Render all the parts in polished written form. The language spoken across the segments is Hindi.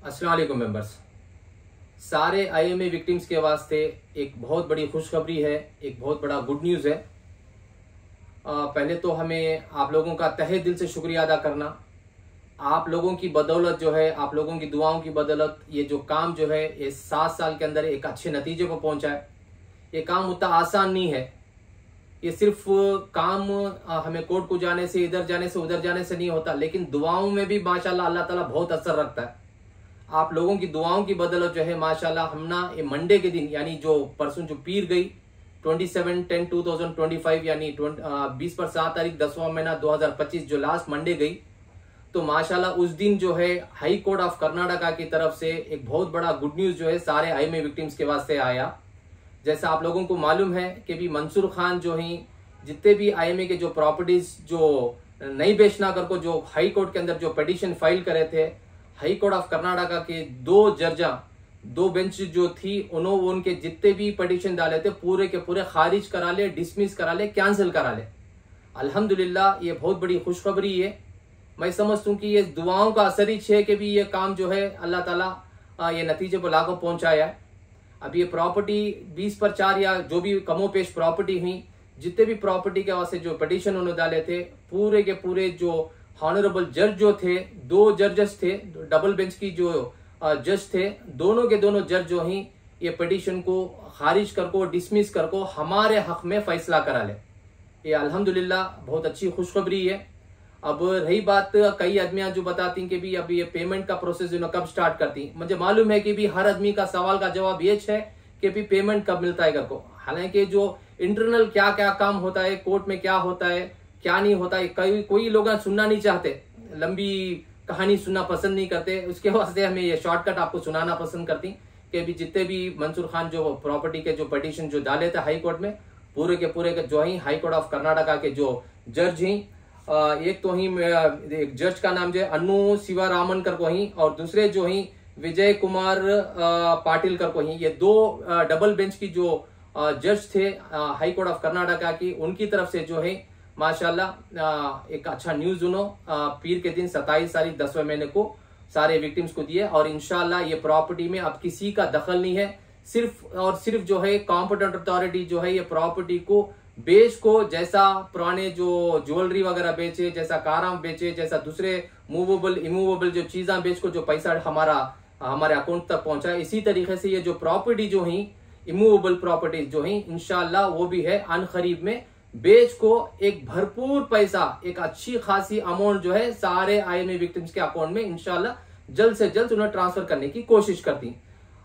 अस्सलाम वालेकुम मेंबर्स। सारे आईएमए विक्टिम्स के वास्ते एक बहुत बड़ी खुशखबरी है, एक बहुत बड़ा गुड न्यूज़ है। पहले तो हमें आप लोगों का तहे दिल से शुक्रिया अदा करना। आप लोगों की बदौलत जो है, आप लोगों की दुआओं की बदौलत ये जो काम जो है ये 7 साल के अंदर एक अच्छे नतीजे को पहुंचा है। ये काम उतना आसान नहीं है। ये सिर्फ काम हमें कोर्ट को जाने से, इधर जाने से, उधर जाने से नहीं होता, लेकिन दुआओं में भी माशाल्लाह अल्लाह ताला बहुत असर रखता है। आप लोगों की दुआओं की बदौलत जो है माशाल्लाह हम ना ये मंडे के दिन, यानी जो परसों जो पीर गई 27/10/2025 यानी 20 पर 7 तारीख 10वां महीना 2025 जो लास्ट मंडे गई, तो माशाल्लाह उस दिन जो है हाई कोर्ट ऑफ कर्नाटका की तरफ से एक बहुत बड़ा गुड न्यूज जो है सारे आईएमए विक्टिम्स के वास्ते आया। जैसा आप लोगों को मालूम है कि भी मंसूर खान जो ही जितने भी आईएमए के जो प्रॉपर्टीज जो नहीं बेचना करको जो हाई कोर्ट के अंदर जो पिटीशन फाइल करे थे, हाई कोर्ट ऑफ कर्नाटका के दो बेंच जो थी उन्होंने उनके जितने भी पिटीशन डाले थे पूरे के पूरे खारिज करा ले, डिसमिस करा ले, कैंसिल करा ले। अल्हम्दुलिल्लाह ये बहुत बड़ी खुशखबरी है। मैं समझता हूँ कि ये दुआओं का असर ही है कि भी ये काम जो है अल्लाह ताला ये नतीजे पर लाकर पहुंचाया है। अब ये प्रॉपर्टी 20 पर 4 या जो भी कमोपेश प्रॉपर्टी हुई, जितने भी प्रॉपर्टी के वास्ते जो पिटीशन उन्होंने डाले थे, पूरे के पूरे जो ऑनरेबल जज जो थे, 2 जजेस थे, डबल बेंच की जो जज थे, दोनों के दोनों जज जो ही ये पिटीशन को खारिज करको, डिसमिस करको हमारे हक में फैसला करा ले। ये अल्हम्दुलिल्लाह बहुत अच्छी खुशखबरी है। अब रही बात, कई आदमियां जो बताती कि भी अब ये पेमेंट का प्रोसेस जो कब स्टार्ट करती, मुझे मालूम है कि भी हर आदमी का सवाल का जवाब ये है कि भी पेमेंट कब मिलता है करको। हालांकि जो इंटरनल क्या क्या काम होता है, कोर्ट में क्या होता है, क्या नहीं होता है, कोई लोग सुनना नहीं चाहते, लंबी कहानी सुनना पसंद नहीं करते। उसके वास्ते हमें ये शॉर्टकट आपको सुनाना पसंद करती कि भी जितने भी मंसूर खान जो प्रॉपर्टी के जो पिटीशन जो डाले थे हाई कोर्ट में, पूरे के पूरे जो ही हाई कोर्ट ऑफ कर्नाटका के जो जज ही, एक तो ही एक जज का नाम जो है अन्नू शिवारामन कर को ही, और दूसरे जो ही विजय कुमार पाटिल कर को ही, ये 2 डबल बेंच की जो जज थे हाई कोर्ट ऑफ कर्नाटका की, उनकी तरफ से जो है माशाल्लाह एक अच्छा न्यूज उन्होंने पीर के दिन 27 तारीख 10वें महीने को सारे विक्टिम्स को दिए। और इंशाल्लाह ये प्रॉपर्टी में अब किसी का दखल नहीं है, सिर्फ और सिर्फ जो है कॉम्पिटेंट अथॉरिटी जो है ये प्रॉपर्टी को बेच को, जैसा पुराने जो ज्वेलरी वगैरह बेचे, जैसा काराम बेचे, जैसा दूसरे मूवेबल इमूवेबल जो चीजें बेच को जो पैसा हमारे अकाउंट तक पहुंचा, इसी तरीके से ये जो प्रॉपर्टी जो ही इमूवेबल प्रॉपर्टी जो ही इंशाल्लाह वो भी है अन खरीब में बेच को एक भरपूर पैसा, एक अच्छी खासी अमाउंट जो है सारे आईएमए विक्टिम्स के अकाउंट में इंशाल्लाह जल्द से जल्द उन्हें ट्रांसफर करने की कोशिश करती।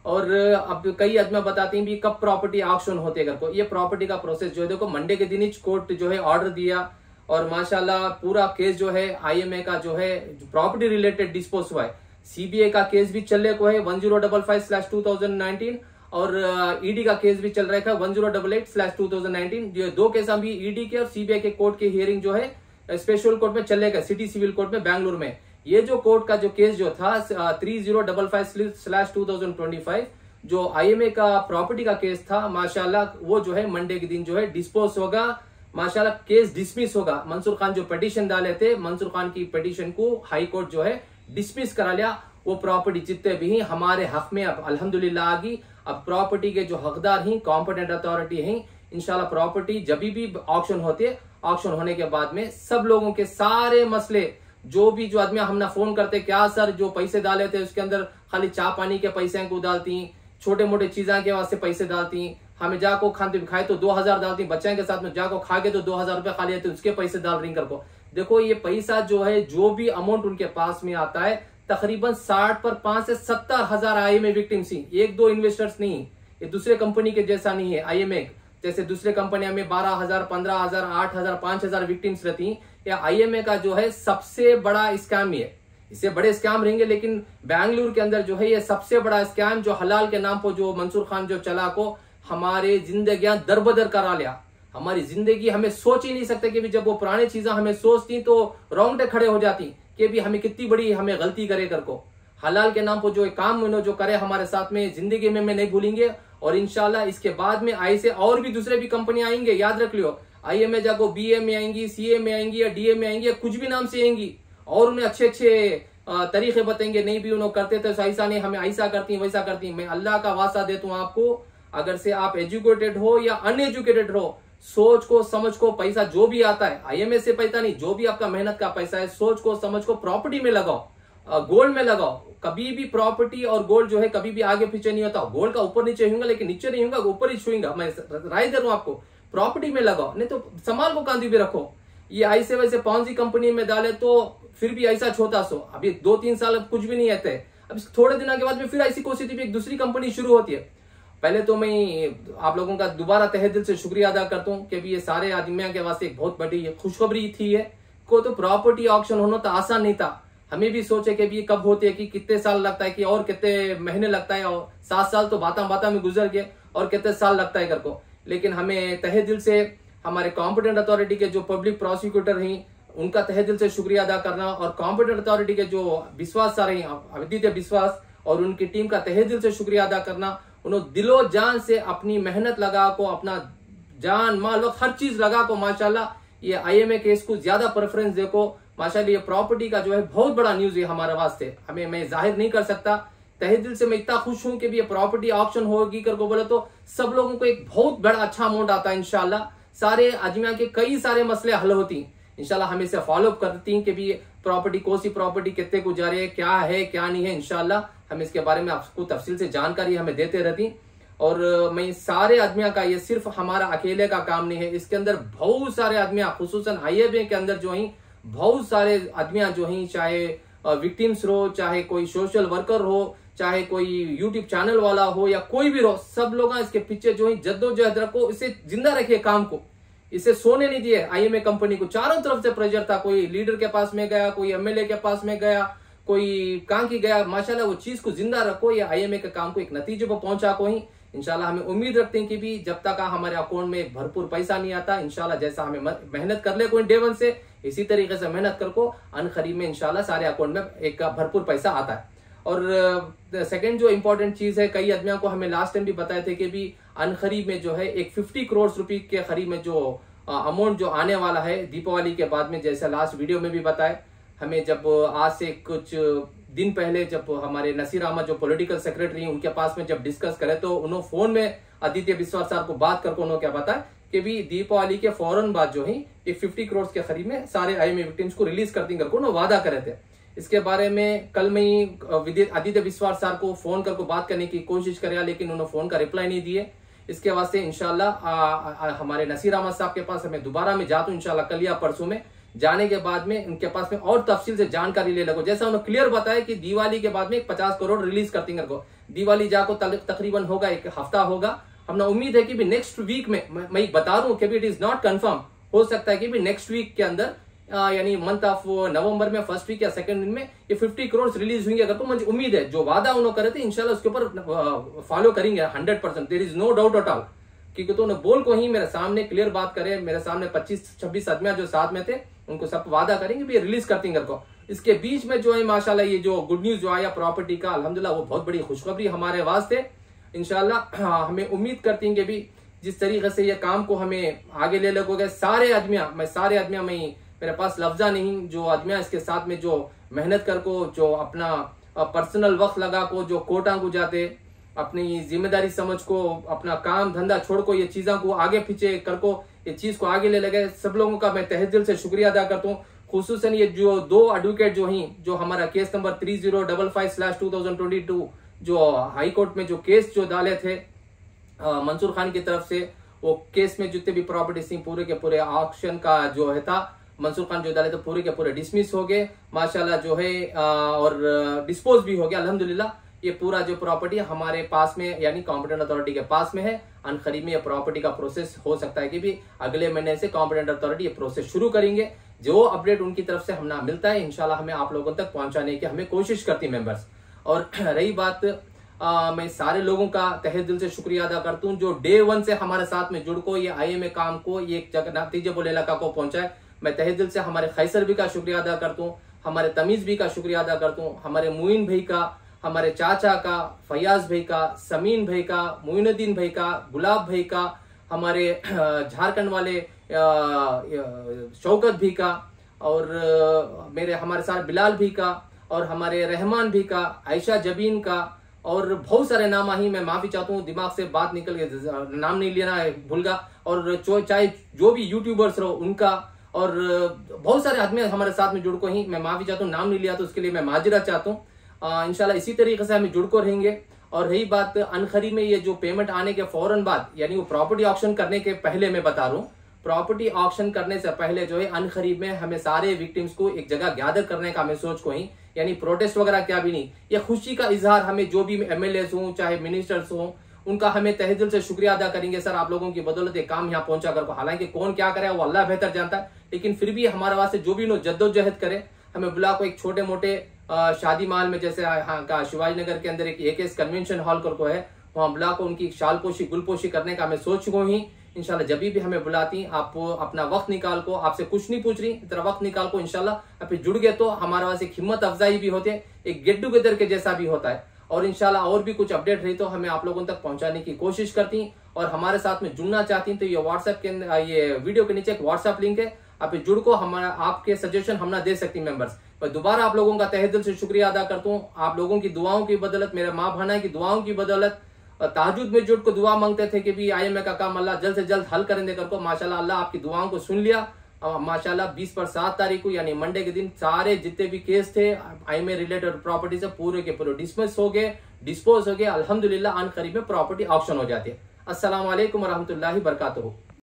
और अब कई आदमी बताती हैं भी कब प्रॉपर्टी ऑक्शन होते हैं को। ये प्रॉपर्टी का प्रोसेस जो है देखो मंडे के दिन ही कोर्ट जो है ऑर्डर दिया, और माशाल्लाह पूरा केस जो है आईएमए का जो है प्रॉपर्टी रिलेटेड डिस्पोज हुआ है। सीबीआई का केस भी चलने को है 1055/2019, और ईडी का केस भी चल रहा है 1088/2019। ये 2 केस अभी ईडी के और सीबीआई के कोर्ट के हियरिंग जो है स्पेशल कोर्ट में चलेगा, सिटी सिविल कोर्ट में बेंगलुरु में। ये जो कोर्ट का जो केस जो था 3055/2025 जो आईएमए का प्रॉपर्टी का केस था, माशाल्लाह वो जो है मंडे के दिन जो है डिस्पोज होगा, माशाल्लाह केस डिसमिस होगा। मंसूर खान जो पिटीशन डाले थे, मंसूर खान की पिटीशन को हाई कोर्ट जो है डिसमिस करा लिया। वो प्रॉपर्टी जितने भी हमारे हक में अब अल्हम्दुलिल्लाह आ गई। अब प्रॉपर्टी के जो हकदार ही कॉम्पिटेंट अथॉरिटी हैं, इंशाल्लाह प्रॉपर्टी जब भी ऑक्शन होती है, ऑक्शन होने के बाद में सब लोगों के सारे मसले, जो भी जो आदमी हमने फोन करते क्या सर जो पैसे डाले थे उसके अंदर खाली चाय पानी के पैसे को डालती, छोटे मोटे चीजें के वास्ते पैसे डालती, हमें जाको खाते खाए तो 2000 डालती, बच्चे के साथ में जाको खा के तो 2000 रुपए खाली आते उसके पैसे डाल रही कर को। देखो ये पैसा जो है जो भी अमाउंट उनके पास में आता है तकरीबन 60 पर 5 से 70 हजार आईएमए विक्टिम्स ही, 1-2 इन्वेस्टर्स नहीं। ये दूसरे कंपनी के जैसा नहीं है। आईएमए जैसे दूसरे कंपनियां में 12,000, 15,000, 8,000, 5,000 विक्टिम्स रहती, या आईएमए का जो है सबसे बड़ा स्कैम ही है। इससे बड़े स्कैम रहेंगे, लेकिन बेंगलुरु के अंदर जो है ये सबसे बड़ा स्कैम जो हलाल के नाम पर जो मंसूर खान जो चला को हमारे जिंदगियां दरबदर करा लिया। हमारी जिंदगी हमें सोच ही नहीं सकते कि भी जब वो पुरानी चीजें हमें सोचती तो रोंगटे खड़े हो जाती कि भी हमें कितनी बड़ी हमें गलती करे कर को। हलाल के नाम पर जो काम जो करे हमारे साथ में जिंदगी में नहीं भूलेंगे। और इंशाल्लाह इसके बाद में आई से और भी दूसरे भी कंपनियां आएंगे, याद रख लियो। आईएमए जाको बीए में आएंगी, सीए में आएंगी, या डीए में आएंगी, या कुछ भी नाम से आएंगी, और उन्हें अच्छे अच्छे तरीके बताएंगे, नहीं भी उन्होंने करते तो ऐसा नहीं, हमें ऐसा करती वैसा करती। मैं अल्लाह का वास्ता देता हूँ आपको, अगर से आप एजुकेटेड हो या अनएजुकेटेड हो, सोच को समझ को, पैसा जो भी आता है IMS से पैसा नहीं, जो भी आपका मेहनत का पैसा है, सोच को समझ को प्रॉपर्टी में लगाओ, गोल्ड में लगाओ। कभी भी प्रॉपर्टी और गोल्ड जो है कभी भी आगे पीछे नहीं होता। गोल्ड का ऊपर नीचे होगा लेकिन नीचे नहीं होगा, ऊपर ही छुएगा। मैं राय दे रहा हूं आपको, प्रॉपर्टी में लगाओ, नहीं तो संभाल को कांधी भी रखो। ये ऐसे वैसे पॉन्जी कंपनी में डाले तो फिर भी ऐसा छोटा सो, अभी 2-3 साल कुछ भी नहीं आते, अब थोड़े दिनों के बाद में फिर ऐसी कोशिश थी, एक दूसरी कंपनी शुरू होती है। पहले तो मैं आप लोगों का दोबारा तहे दिल से शुक्रिया अदा करता हूँ कि ये सारे आदमियों के वास्ते एक बहुत बड़ी खुशखबरी थी है को। तो प्रॉपर्टी ऑक्शन होना तो आसान नहीं था, हमें भी सोचे कि ये कब होती है, कि कितने साल लगता है, कि और कितने महीने लगता है, और 7 साल तो बाता में गुजर गए, और कितने साल लगता है घर को। लेकिन हमें तहे दिल से हमारे कॉम्पिटेंट अथॉरिटी के जो पब्लिक प्रोसिक्यूटर हैं उनका तहे दिल से शुक्रिया अदा करना, और कॉम्पिटेंट अथॉरिटी के जो विश्वास सर हैं आदित्य विश्वास और उनकी टीम का तहे दिल से शुक्रिया अदा करना। उन्होंने दिलो जान से अपनी मेहनत लगा को, अपना जान माल हर चीज लगा को माशाल्लाह ये IMA केस को ज्यादा प्रेफरेंस देखो। माशाल्लाह ये प्रॉपर्टी का जो है बहुत बड़ा न्यूज है हमारे वास्ते, हमें मैं जाहिर नहीं कर सकता। तहे दिल से मैं इतना खुश हूं कि भी ये प्रॉपर्टी ऑक्शन होगी करके बोले तो सब लोगों को एक बहुत बड़ा अच्छा अमाउंट आता है इंशाल्लाह। सारे अजमिया के कई सारे मसले हल होती हैं इंशाल्लाह। हम इसे फॉलो अप करती हैं कि भी प्रॉपर्टी कौन सी प्रॉपर्टी कितने को जा रही है, क्या है क्या नहीं है। इंशाल्लाह हम इसके बारे में आपको तफसील से जानकारी हमें देते रहती। और मैं सारे आदमिया का, ये सिर्फ हमारा अकेले का काम नहीं है, इसके अंदर बहुत सारे आदमिया खुसूसन IMA के अंदर जो है बहुत सारे आदमिया जो है, चाहे विक्टिम्स हो, चाहे कोई सोशल वर्कर हो, चाहे कोई यूट्यूब चैनल वाला हो या कोई भी हो, सब लोग इसके पीछे जो है जद्दोजहद रखो, इसे जिंदा रखिए काम को, इसे सोने नहीं दिए। IMA कंपनी को चारों तरफ से प्रेशर था, कोई लीडर के पास में गया, कोई MLA के पास में गया, कोई कहां की गया, माशाल्लाह वो चीज को जिंदा रखो, ये IMA के काम को एक नतीजे पर पहुंचा को ही इंशाल्लाह। हमें उम्मीद रखते हैं कि भी जब तक हमारे अकाउंट में भरपूर पैसा नहीं आता, इंशाल्लाह जैसा हमें मेहनत कर ले कोई डे 1 से, इसी तरीके से मेहनत कर को अनखरीब में इंशाल्लाह सारे अकाउंट में एक भरपूर पैसा आता है। और सेकंड जो इंपॉर्टेंट चीज है, कई आदमियों को हमें लास्ट टाइम भी बताए थे कि भी अनखरीब में जो है एक 50 करोड़ रुपए के करीब में जो अमाउंट जो आने वाला है दीपावली के बाद में, जैसा लास्ट वीडियो में भी बताए। हमें जब आज से कुछ दिन पहले जब हमारे नसीर अहमद जो पॉलिटिकल सेक्रेटरी उनके पास में जब डिस्कस करे तो उन्होंने फोन में आदित्य विश्वास साहब को बात करके उन्होंने क्या बताया कि भी दीपावली के फौरन बाद जो है एक 50 करोड़ के करीब में सारे IMA विक्टिम्स को रिलीज कर देंगे उन्होंने वादा करे थे। इसके बारे में कल में ही आदित्य विश्वास साहब को फोन करके बात करने की कोशिश करे, लेकिन उन्होंने फोन का रिप्लाई नहीं दिए। इसके वास्ते इंशाल्लाह हमारे नसीर अहमद साहब के पास हमें दोबारा में जाता हूं इंशाल्लाह कल या परसों में। जाने के बाद में उनके पास में और तफसील से जानकारी ले लगो, जैसा उन्होंने क्लियर बताया कि दिवाली के बाद में 50 करोड़ रिलीज कर देंगे को। दिवाली जाको तकरीबन होगा, एक हफ्ता होगा। हमने उम्मीद है कि भी नेक्स्ट वीक में, मैं बता रहा हूँ कि भी इट इज नॉट कंफर्म, हो सकता है कि भी नेक्स्ट वीक के अंदर यानी मंथ ऑफ नवंबर में फर्स्ट वीक या सेकंड वीक में ये 50 करोड़ रिलीज होंगे। अगर तो मुझे उम्मीद है जो वादा उन्होंने करे थे इंशाल्लाह उसके ऊपर फॉलो करेंगे 100%, there is no doubt at all. क्योंकि तो बोल को ही मेरे सामने क्लियर बात करे, मेरे सामने 25-26 आदमियां जो साथ में थे उनको सब वादा करेंगे भी रिलीज करते हैं को। इसके बीच में जो है माशाल्लाह ये जो गुड न्यूज जो आया प्रॉपर्टी का, अल्हम्दुलिल्लाह वो बहुत बड़ी खुशखबरी हमारे वास्ते। इंशाल्लाह हमें उम्मीद करती हैं कि भी जिस तरीके से ये काम को हमें आगे ले लगोगे, सारे आदमिया मैं मेरे पास लफ्जा नहीं, जो आदमिया इसके साथ में जो मेहनत कर को, जो अपना पर्सनल वक्त लगा को, जो कोटा को जाते, अपनी जिम्मेदारी समझ को, अपना काम धंधा छोड़ को ये चीजों को आगे पीछे कर को ये चीज को आगे ले लगे, सब लोगों का मैं तहे दिल से शुक्रिया अदा करता हूँ। खुसूसन ये जो 2 एडवोकेट जो हैं, जो हमारा केस नंबर 3055/2022 जो हाई कोर्ट में जो केस जो डाले थे मंसूर खान की तरफ से, वो केस में जितने भी प्रॉपर्टी थी पूरे के पूरे ऑक्शन का जो है था मंसूर खान जो डाले थे पूरे के पूरे डिसमिस हो गए माशाल्लाह जो है, और डिस्पोज भी हो गया अल्हम्दुलिल्लाह। ये पूरा जो प्रॉपर्टी हमारे पास में यानी कॉम्पिटेंट अथॉरिटी के पास में है। अनखरीद में ये प्रॉपर्टी का प्रोसेस हो सकता है कि भी अगले महीने से कॉम्पिटेंट अथॉरिटी ये प्रोसेस शुरू करेंगे। जो अपडेट उनकी तरफ से हमें मिलता है इंशाल्लाह हमें आप लोगों तक पहुंचाने की हमें कोशिश करती मेंबर्स। और रही बात मैं सारे लोगों का तहे दिल से शुक्रिया अदा करता हूँ जो डे 1 से हमारे साथ में जुड़ को ये IMA काम को ये नतीजे बोले इलाका को पहुंचाए। मैं तहे दिल से हमारे खैसर भी का शुक्रिया अदा करता हूँ, हमारे तमीज भी का शुक्रिया अदा करता हूँ, हमारे मुइन भाई का, हमारे चाचा का, फयाज भाई का, समीन भाई का, मोइनुद्दीन भाई का, गुलाब भाई का, हमारे झारखंड वाले शौकत भी का, और हमारे सारे बिलाल भी का, और हमारे रहमान भी का, आयशा जबीन का, और बहुत सारे नाम ही, मैं माफी चाहता हूँ दिमाग से बात निकल गई, नाम नहीं लेना है, भूल गया। और चाहे जो भी यूट्यूबर्स रहो उनका, और बहुत सारे आदमी हमारे साथ में जुड़ को ही, मैं माफी चाहता हूँ, नाम नहीं लिया तो उसके लिए मैं माजरत चाहता हूँ। इंशाल्लाह इसी तरीके से हमें जुड़ को रहेंगे। और रही बात अनखरी में, ये जो पेमेंट आने के फौरन बाद, यानी वो प्रॉपर्टी ऑक्शन करने के पहले मैं बता रहा हूँ, प्रॉपर्टी ऑक्शन करने से पहले जो है अनखरीब में हमें सारे विक्टिम्स को एक जगह गैदर करने का हमें सोच को ही, यानी प्रोटेस्ट वगैरह क्या भी नहीं, ये खुशी का इजहार हमें, जो भी एमएलए हों चाहे मिनिस्टर्स हों, उनका हमें तहे दिल से शुक्रिया अदा करेंगे। सर आप लोगों की बदौलत एक काम यहाँ पहुंचा कर, हालांकि कौन क्या करे वो अल्लाह बेहतर जानता है, लेकिन फिर भी हमारे वास्ते जो भी जद्दोजहद करे, हमें बुला को एक छोटे मोटे शादी महल में, जैसे यहाँ का शिवाजी नगर के अंदर एक कन्वेंशन हॉल को है, वहां बुला को उनकी शालपोशी गुलपोशी करने का हमें सोच को ही। इंशाल्लाह जब भी हमें बुलाती, आप अपना वक्त निकाल को, आपसे कुछ नहीं पूछ रही, इतना वक्त निकाल को इंशाल्लाह आप जुड़ गए तो हमारे पास एक हिम्मत अफजाई भी होती है, एक गेट टुगेदर के जैसा भी होता है। और इंशाल्लाह और भी कुछ अपडेट रही तो हमें आप लोगों तक पहुंचाने की कोशिश करती, और हमारे साथ में जुड़ना चाहती तो ये व्हाट्सएप के, ये वीडियो के नीचे एक व्हाट्सएप लिंक है, आप जुड़ को हमारा, आपके सजेशन हम ना दे सकती मेंबर्स। मैं दोबारा आप लोगों का तहे दिल से शुक्रिया अदा करता हूँ, आप लोगों की दुआओं की बदौलत, मेरे माँ भाना की दुआओं की बदौलत, ताजुद में जुट को दुआ मांगते थे कि भी IMA का काम अल्लाह जल्द से जल्द हल करें देकर को, माशाल्लाह अल्लाह आपकी दुआओं को सुन लिया। माशाल्लाह 20 पर 7 तारीख को यानी मंडे के दिन सारे जितने भी केस थे IMA रिलेटेड प्रॉपर्टी से पूरे के पूरे डिस्मिस हो गए, डिस्पोज हो गए। अल्हम्दुलिल्लाह अन करीब में प्रॉपर्टी ऑक्शन हो जाती है। अस्सलाम वालेकुम व रहमतुल्लाहि व बरकातुहू।